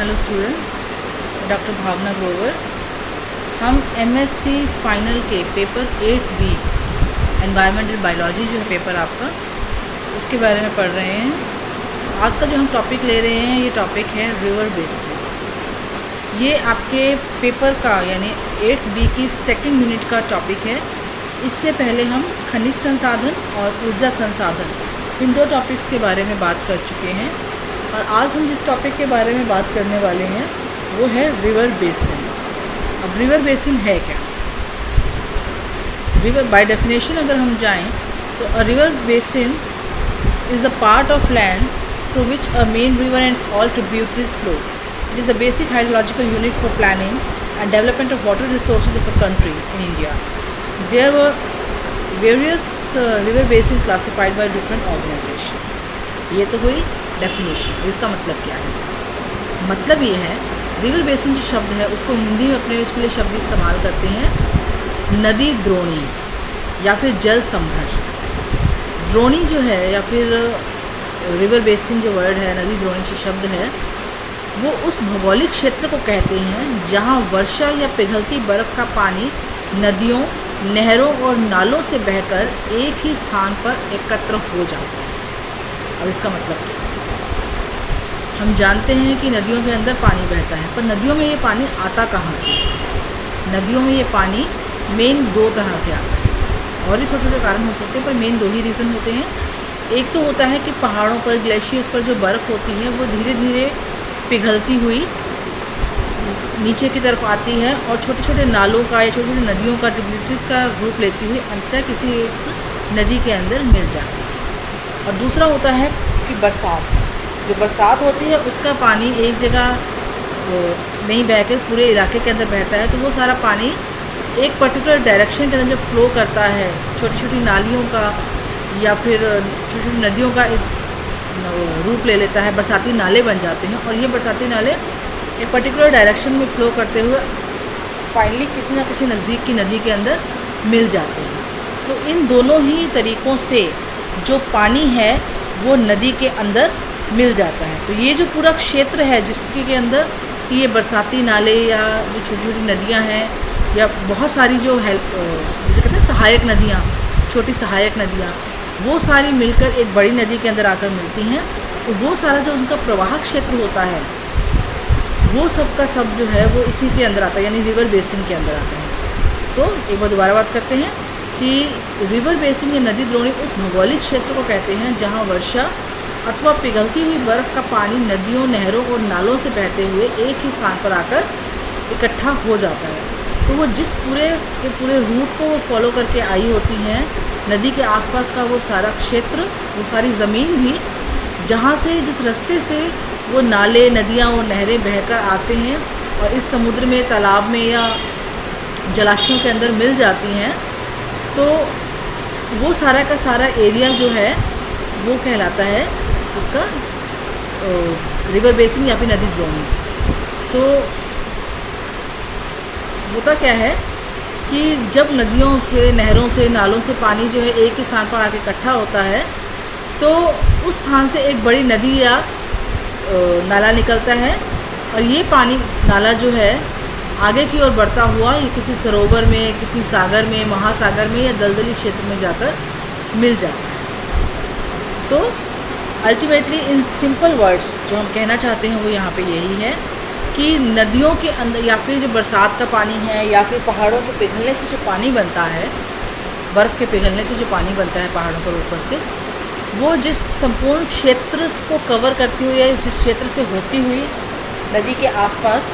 Hello students, doctor भावना ग्रोवर। हम MSc final के paper 8B environmental biology जो है पेपर आपका, उसके बारे में पढ़ रहे हैं। आज का जो हम टॉपिक ले रहे हैं, ये टॉपिक है रिवर बेसिन। ये आपके पेपर का यानी 8B की सेकंड यूनिट का टॉपिक है। इससे पहले हम खनिज संसाधन और ऊर्जा संसाधन, इन दो टॉपिक्स के बारे में बात कर चुके हैं। और आज हम जिस टॉपिक के बारे में बात करने वाले हैं वो है रिवर बेसिन। अब रिवर बेसिन है क्या? रिवर बाय डेफिनेशन अगर हम जाएं तो a river basin is the part of land through which a main river and all tributaries flow. It is the basic hydrological unit for planning and development of water resources of a country in India. There were various river basin classified by different organisation. ये तो हुई definition. इसका मतलब क्या है? मतलब ये है, रिवर बेसिन जो शब्द है उसको हिंदी में अपने उसके लिए शब्द इस्तेमाल करते हैं नदी द्रोणी या फिर जल संभर। द्रोणी जो है या फिर रिवर बेसिन जो वर्ड है, नदी द्रोणी जो शब्द है, वो उस भौगोलिक क्षेत्र को कहते हैं जहाँ वर्षा या पिघलती बर्फ़ का पानी नदियों, नहरों और नालों से बहकर एक ही स्थान पर एकत्र हो जाता है। अब इसका मतलब क्या? हम जानते हैं कि नदियों के अंदर पानी बहता है, पर नदियों में ये पानी आता कहाँ से? नदियों में ये पानी मेन दो तरह से आता है, और भी छोटे छोटे कारण हो सकते हैं, पर मेन दो ही रीज़न होते हैं। एक तो होता है कि पहाड़ों पर, ग्लेशियर्स पर जो बर्फ़ होती है वो धीरे धीरे पिघलती हुई नीचे की तरफ आती है और छोटे छोटे नालों का या छोटी छोटी नदियों का, ट्रिब्यूटरीज का रूप लेती हुई अंततः किसी एक नदी के अंदर मिल जाती है। और दूसरा होता है कि बरसात। जो बरसात होती है उसका पानी एक जगह नहीं बहकर पूरे इलाके के अंदर बहता है, तो वो सारा पानी एक पर्टिकुलर डायरेक्शन के अंदर जब फ्लो करता है, छोटी छोटी नालियों का या फिर छोटी छोटी नदियों का इस रूप ले लेता है, बरसाती नाले बन जाते हैं। और ये बरसाती नाले एक पर्टिकुलर डायरेक्शन में फ़्लो करते हुए फाइनली किसी न किसी नज़दीक की नदी के अंदर मिल जाते हैं। तो इन दोनों ही तरीक़ों से जो पानी है वो नदी के अंदर मिल जाता है। तो ये जो पूरा क्षेत्र है जिसके के अंदर कि ये बरसाती नाले या जो छोटी छोटी नदियाँ हैं या बहुत सारी जो जिसे कहते हैं सहायक नदियाँ, छोटी सहायक नदियाँ, वो सारी मिलकर एक बड़ी नदी के अंदर आकर मिलती हैं। तो वो सारा जो उनका प्रवाह क्षेत्र होता है वो सब का सब जो है वो इसी के अंदर आता है, यानी रिवर बेसिन के अंदर आता है। तो एक बार दोबारा बात करते हैं कि रिवर बेसिन या नदी द्रोणी उस भौगोलिक क्षेत्र को कहते हैं जहाँ वर्षा अथवा पिघलती हुई बर्फ़ का पानी नदियों, नहरों और नालों से बहते हुए एक ही स्थान पर आकर इकट्ठा हो जाता है। तो वो जिस पूरे के पूरे रूट को वो फॉलो करके आई होती हैं, नदी के आसपास का वो सारा क्षेत्र, वो सारी ज़मीन भी, जहाँ से जिस रास्ते से वो नाले, नदियाँ और नहरें बहकर आते हैं और इस समुद्र में, तालाब में या जलाशयों के अंदर मिल जाती हैं, तो वो सारा का सारा एरिया जो है वो कहलाता है इसका रिवर बेसिन या फिर नदी द्रोणी। तो होता क्या है कि जब नदियों से, नहरों से, नालों से पानी जो है एक ही स्थान पर आके इकट्ठा होता है, तो उस स्थान से एक बड़ी नदी या नाला निकलता है और ये पानी, नाला जो है आगे की ओर बढ़ता हुआ ये किसी सरोवर में, किसी सागर में, महासागर में या दलदली क्षेत्र में जाकर मिल जाता है। तो अल्टीमेटली इन सिंपल वर्ड्स जो हम कहना चाहते हैं वो यहाँ पे यही है कि नदियों के अंदर या फिर जो बरसात का पानी है या फिर पहाड़ों के पिघलने से जो पानी बनता है, बर्फ़ के पिघलने से जो पानी बनता है पहाड़ों पर ऊपर से, वो जिस संपूर्ण क्षेत्र को कवर करती हुई या जिस क्षेत्र से होती हुई नदी के आसपास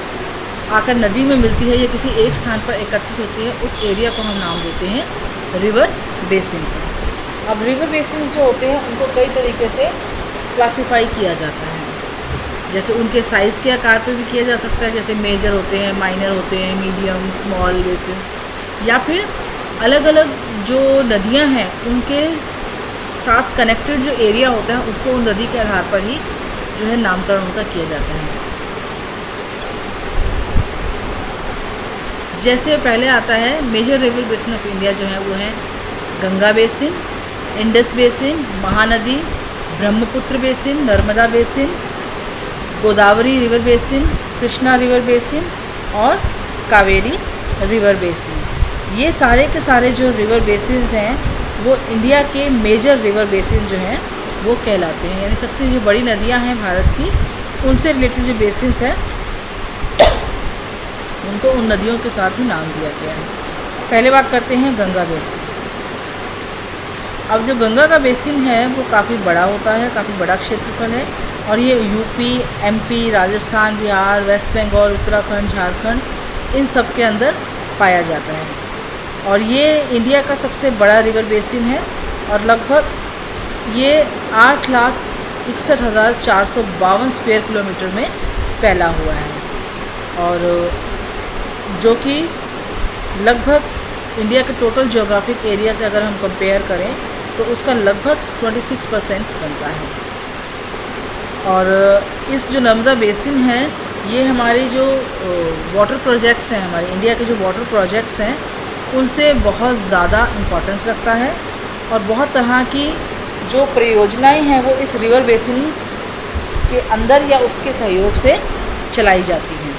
आकर नदी में मिलती है या किसी एक स्थान पर एकत्रित होती है, उस एरिया को हम नाम देते हैं रिवर बेसिन का। अब रिवर बेसिन जो होते हैं उनको कई तरीके से क्लासिफाई किया जाता है। जैसे उनके साइज़ के आकार पर भी किया जा सकता है, जैसे मेजर होते हैं, माइनर होते हैं, मीडियम, स्मॉल बेसिन्स, या फिर अलग अलग जो नदियाँ हैं उनके साथ कनेक्टेड जो एरिया होता है उसको उन नदी के आधार पर ही जो है नामकरण उनका किया जाता है। जैसे पहले आता है major river basin of India जो है वो है Ganga basin, Indus basin, Mahanadi, Brahmaputra basin, Narmada basin, Godavari river basin, Krishna river basin और कावेरी रिवर बेसिन। ये सारे के सारे जो रिवर बेसिन्स हैं वो इंडिया के मेजर रिवर बेसिन जो हैं वो कहलाते हैं, यानी सबसे जो बड़ी नदियां हैं भारत की उनसे रिलेटेड जो बेसिन्स हैं उनको उन नदियों के साथ ही नाम दिया गया है। पहले बात करते हैं गंगा बेसिन। अब जो गंगा का बेसिन है वो काफ़ी बड़ा होता है, काफ़ी बड़ा क्षेत्रफल है और ये UP, MP, Rajasthan, Bihar, West Bengal, Uttarakhand, Jharkhand इन सब के अंदर पाया जाता है और ये इंडिया का सबसे बड़ा रिवर बेसिन है और लगभग ये 8,61,452 स्क्वायर किलोमीटर में फैला हुआ है और जो कि लगभग इंडिया के टोटल ज्योग्राफिक एरिया से अगर हम कंपेयर करें तो उसका लगभग 26% बनता है। और इस जो नर्मदा बेसिन है ये हमारी जो वाटर प्रोजेक्ट्स हैं, हमारे इंडिया के जो वाटर प्रोजेक्ट्स हैं उनसे बहुत ज़्यादा इम्पोर्टेंस रखता है और बहुत तरह की जो परियोजनाएं हैं वो इस रिवर बेसिन के अंदर या उसके सहयोग से चलाई जाती हैं।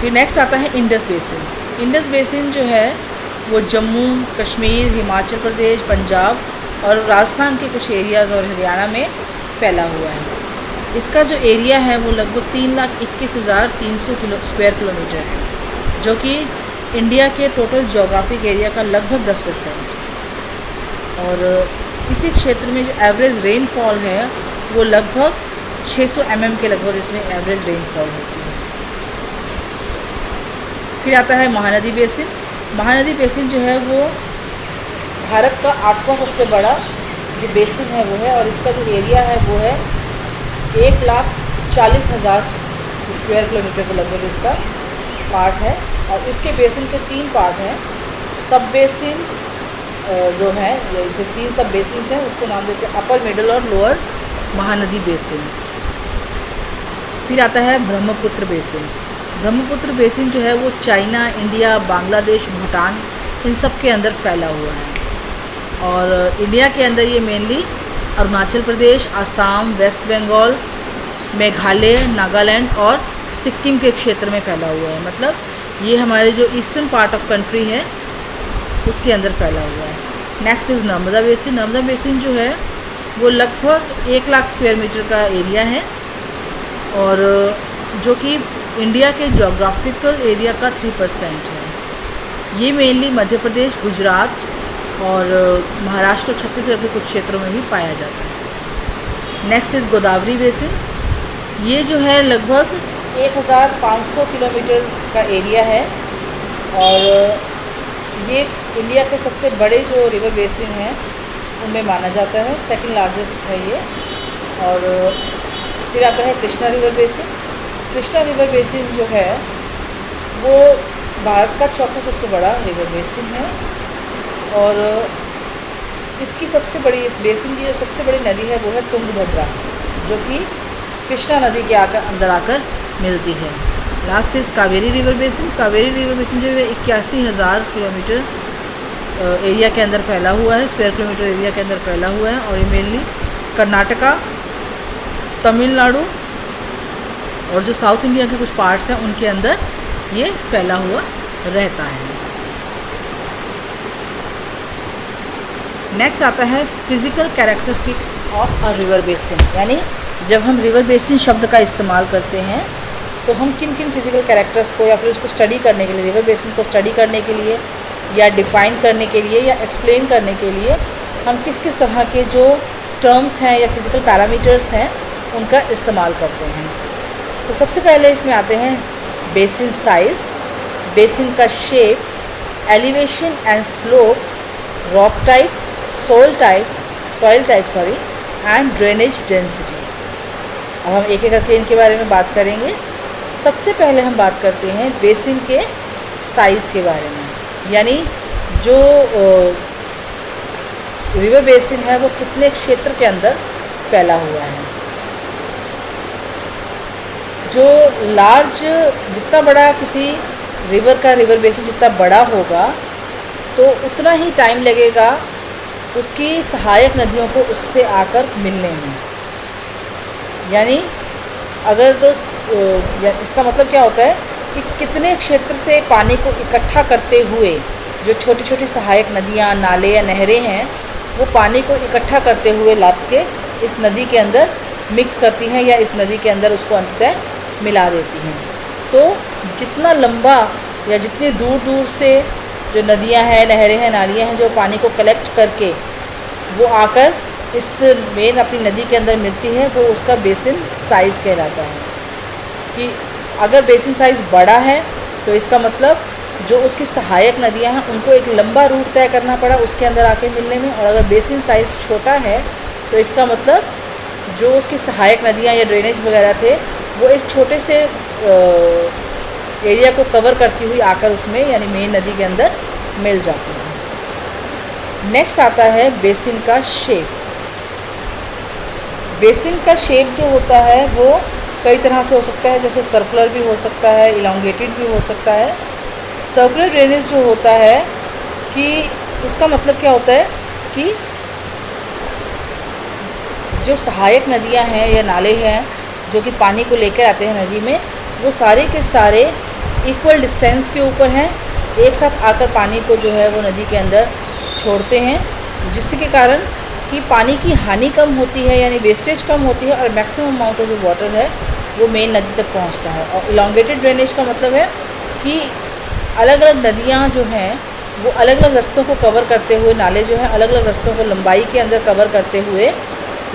फिर नेक्स्ट आता है इंडस बेसिन। इंडस बेसिन जो है वो जम्मू कश्मीर, हिमाचल प्रदेश, पंजाब और राजस्थान के कुछ एरियाज़ और हरियाणा में फैला हुआ है। इसका जो एरिया है वो लगभग 3,21,300 स्क्वायर किलोमीटर है जो कि इंडिया के टोटल ज्योग्राफिक एरिया का लगभग 10%। और इसी क्षेत्र में जो एवरेज रेनफॉल है वो लगभग 600 mm के लगभग इसमें एवरेज रेनफॉल होती है। फिर आता है महानदी बेसिन। महानदी बेसिन जो है वो भारत का 8वां सबसे बड़ा जो बेसिन है वो है और इसका जो एरिया है वो है 1,40,000 स्क्वायर किलोमीटर के लगभग इसका पार्ट है और इसके बेसिन के 3 पार्ट हैं। सब बेसिन जो है या इसके 3 सब बेसिन्स हैं उसको नाम देते हैं अपर, मिडल और लोअर महानदी बेसिन्स। फिर आता है ब्रह्मपुत्र बेसिन। ब्रह्मपुत्र बेसिन जो है वो चाइना, इंडिया, बांग्लादेश, भूटान इन सब के अंदर फैला हुआ है और इंडिया के अंदर ये मेनली अरुणाचल प्रदेश, आसाम, वेस्ट बंगाल, मेघालय, नागालैंड और सिक्किम के क्षेत्र में फैला हुआ है। मतलब ये हमारे जो ईस्टर्न पार्ट ऑफ कंट्री है उसके अंदर फैला हुआ है। Next is Narmada basin. Narmada basin जो है वो लगभग 1 लाख स्क्वायर मीटर का एरिया है और जो कि इंडिया के जोग्राफिकल एरिया का 3% है। ये मेनली मध्य प्रदेश, गुजरात और महाराष्ट्र और छत्तीसगढ़ के कुछ क्षेत्रों में भी पाया जाता है। Next is Godavari basin. ये जो है लगभग 1,500 किलोमीटर का एरिया है और ये इंडिया के सबसे बड़े जो रिवर बेसिन हैं उनमें माना जाता है, सेकंड लार्जेस्ट है ये। और फिर आता है Krishna river basin. Krishna river basin जो है वो भारत का 4था सबसे बड़ा रिवर बेसिन है और इसकी सबसे बड़ी, इस बेसिन की जो सबसे बड़ी नदी है वो है तुंगभद्रा जो कि कृष्णा नदी के अंदर आकर मिलती है। Last is Kaveri river basin. Kaveri river basin जो है 81,000 किलोमीटर एरिया के अंदर फैला हुआ है, स्क्वायर किलोमीटर एरिया के अंदर फैला हुआ है और ये मेनली कर्नाटका, तमिलनाडु और जो साउथ इंडिया के कुछ पार्ट्स हैं उनके अंदर ये फैला हुआ रहता है। नेक्स्ट आता है physical characteristics of a river basin. यानी जब हम रिवर बेसिन शब्द का इस्तेमाल करते हैं तो हम किन किन फिज़िकल कैरेक्टर्स को या फिर उसको स्टडी करने के लिए, रिवर बेसिन को स्टडी करने के लिए या डिफ़ाइन करने के लिए या एक्सप्लेन करने के लिए हम किस किस तरह के जो टर्म्स हैं या फिज़िकल पैरामीटर्स हैं उनका इस्तेमाल करते हैं। तो सबसे पहले इसमें आते हैं बेसिन साइज़, बेसिन का shape, elevation and slope, rock type, soil type and drainage density. अब हम एक एक करके इनके बारे में बात करेंगे। सबसे पहले हम बात करते हैं बेसिन के साइज़ के बारे में, यानी जो रिवर बेसिन है वो कितने क्षेत्र के अंदर फैला हुआ है। जो लार्ज, जितना बड़ा किसी रिवर बेसिन जितना बड़ा होगा तो उतना ही टाइम लगेगा उसकी सहायक नदियों को उससे आकर मिलने में। यानी अगर तो इसका मतलब क्या होता है कि कितने क्षेत्र से पानी को इकट्ठा करते हुए जो छोटी छोटी सहायक नदियाँ, नाले या नहरें हैं, वो पानी को इकट्ठा करते हुए लाद के इस नदी के अंदर मिक्स करती हैं या इस नदी के अंदर उसको अंततः मिला देती हैं। तो जितना लंबा या जितनी दूर दूर से जो नदियाँ हैं, नहरें हैं, नालियाँ हैं, जो पानी को कलेक्ट करके वो आकर इस मेन अपनी नदी के अंदर मिलती है, वो उसका बेसिन साइज़ कहलाता है। कि अगर बेसिन साइज़ बड़ा है तो इसका मतलब जो उसकी सहायक नदियाँ हैं उनको एक लंबा रूट तय करना पड़ा उसके अंदर आके मिलने में, और अगर बेसिन साइज़ छोटा है तो इसका मतलब जो उसकी सहायक नदियाँ या ड्रेनेज वगैरह थे वो एक छोटे से एरिया को कवर करती हुई आकर उसमें यानी मेन नदी के अंदर मिल जाती है। नेक्स्ट आता है बेसिन का शेप। बेसिन का शेप जो होता है वो कई तरह से हो सकता है, जैसे सर्कुलर भी हो सकता है, इलांगेटेड भी हो सकता है। सर्कुलर ड्रेनेज जो होता है कि उसका मतलब क्या होता है कि जो सहायक नदियां हैं या नाले हैं जो कि पानी को लेकर आते हैं नदी में, वो सारे के सारे इक्वल डिस्टेंस के ऊपर हैं, एक साथ आकर पानी को जो है वो नदी के अंदर छोड़ते हैं, जिसके कारण कि पानी की हानि कम होती है यानी वेस्टेज कम होती है और मैक्सिमम अमाउंट ऑफ जो वाटर है वो मेन नदी तक पहुंचता है। और इलांगेटेड ड्रेनेज का मतलब है कि अलग अलग नदियाँ जो हैं वो अलग अलग रास्तों को कवर करते हुए, नाले जो हैं अलग अलग रास्तों को लंबाई के अंदर कवर करते हुए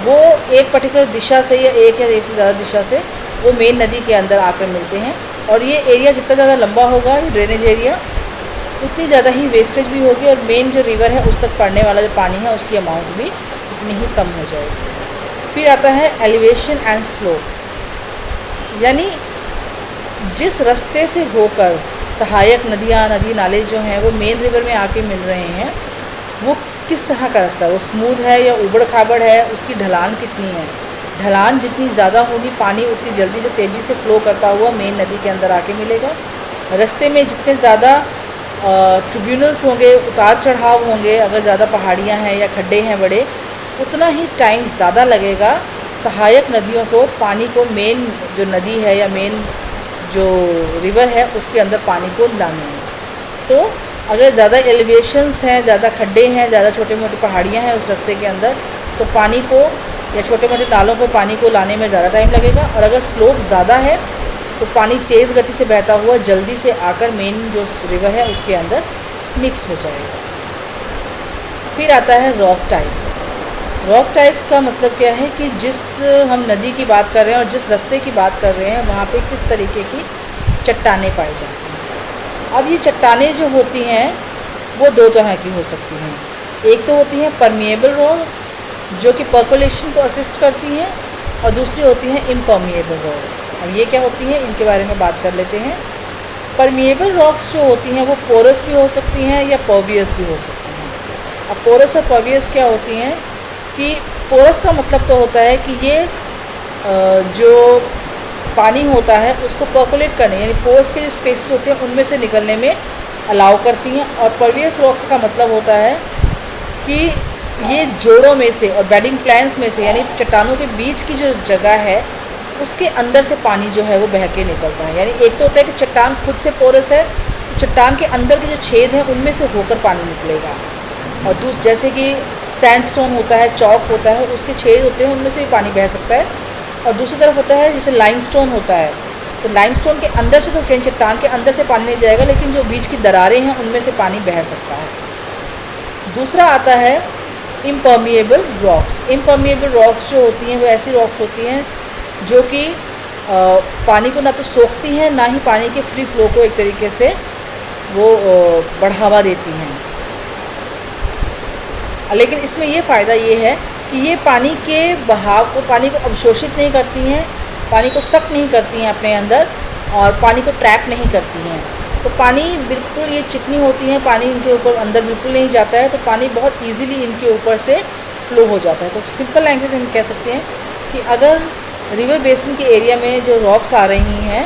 वो एक पर्टिकुलर दिशा से या एक से ज़्यादा दिशा से वो मेन नदी के अंदर आकर मिलते हैं। और ये एरिया जितना ज़्यादा लंबा होगा ड्रेनेज एरिया, उतनी ज़्यादा ही वेस्टेज भी होगी और मेन जो रिवर है उस तक पड़ने वाला जो पानी है उसकी अमाउंट भी उतनी ही कम हो जाएगी। फिर आता है एलिवेशन एंड स्लोप, यानी जिस रास्ते से होकर सहायक नदियाँ, नदी नाले जो हैं वो मेन रिवर में आके मिल रहे हैं, वो किस तरह का रास्ता है, वो स्मूथ है या उबड़ खाबड़ है, उसकी ढलान कितनी है। ढलान जितनी ज़्यादा होगी पानी उतनी जल्दी से तेज़ी से फ्लो करता हुआ मेन नदी के अंदर आके मिलेगा। रास्ते में जितने ज़्यादा ट्रिब्यूनल्स होंगे, उतार चढ़ाव होंगे, अगर ज़्यादा पहाड़ियाँ हैं या खड्डे हैं बड़े, उतना ही टाइम ज़्यादा लगेगा सहायक नदियों को पानी को मेन जो नदी है या मेन जो रिवर है उसके अंदर पानी को लाने में। तो अगर ज़्यादा एलिवेशंस हैं, ज़्यादा खड्डे हैं, ज़्यादा छोटे मोटे पहाड़ियाँ हैं उस रास्ते के अंदर, तो पानी को या छोटे मोटे नालों को पानी को लाने में ज़्यादा टाइम लगेगा। और अगर स्लोप ज़्यादा है तो पानी तेज़ गति से बहता हुआ जल्दी से आकर मेन जो रिवर है उसके अंदर मिक्स हो जाएगा। फिर आता है रॉक टाइप्स। रॉक टाइप्स का मतलब क्या है कि जिस हम नदी की बात कर रहे हैं और जिस रास्ते की बात कर रहे हैं वहाँ पे किस तरीके की चट्टानें पाई जाती हैं। अब ये चट्टानें जो होती हैं वो दो तरह की हो सकती हैं। एक तो होती हैं परमिएबल रॉक्स जो कि पर्कोलेशन को असिस्ट करती हैं, और दूसरी होती हैं इम्पर्मिएबल रॉक। अब ये क्या होती हैं इनके बारे में बात कर लेते हैं। परमिएबल रॉक्स जो होती हैं वो पोरस भी हो सकती हैं या पर्वियस भी हो सकती हैं। अब पोरस और पर्वियस क्या होती हैं कि पोरस का मतलब तो होता है कि ये जो पानी होता है उसको पर्कुलेट करने यानी पोर्स के जो स्पेसेस होते हैं उनमें से निकलने में अलाउ करती हैं। और पर्वियस रॉक्स का मतलब होता है कि ये जोड़ों में से और बेडिंग प्लान्स में से यानी चट्टानों के बीच की जो जगह है उसके अंदर से पानी जो है वो बह के निकलता है। यानी एक तो होता है कि चट्टान खुद से पोरस है, तो चट्टान के अंदर के जो छेद हैं उनमें से होकर पानी निकलेगा। और जैसे कि सैंडस्टोन होता है, चौक होता है, उसके छेद होते हैं उनमें से भी पानी बह सकता है। और दूसरी तरफ होता है जैसे लाइमस्टोन होता है, तो लाइमस्टोन के अंदर से तो चट्टान के अंदर से पानी नहीं जाएगा, लेकिन जो बीच की दरारें हैं उनमें से पानी बह सकता है। दूसरा आता है इम्पर्मिएबल रॉक्स। इम्पर्मिएबल रॉक्स जो होती हैं वो ऐसी रॉक्स होती हैं जो कि पानी को ना तो सोखती हैं ना ही पानी के फ्री फ्लो को एक तरीके से वो बढ़ावा देती हैं। लेकिन इसमें ये फ़ायदा ये है कि ये पानी के बहाव को, पानी को अवशोषित नहीं करती हैं, पानी को सक नहीं करती हैं अपने अंदर और पानी को ट्रैप नहीं करती हैं। तो पानी बिल्कुल ये चिकनी होती हैं, पानी इनके ऊपर अंदर बिल्कुल नहीं जाता है, तो पानी बहुत इजीली इनके ऊपर से फ्लो हो जाता है। तो सिंपल लैंग्वेज हम कह सकते हैं कि अगर रिवर बेसिन के एरिया में जो रॉक्स आ रही हैं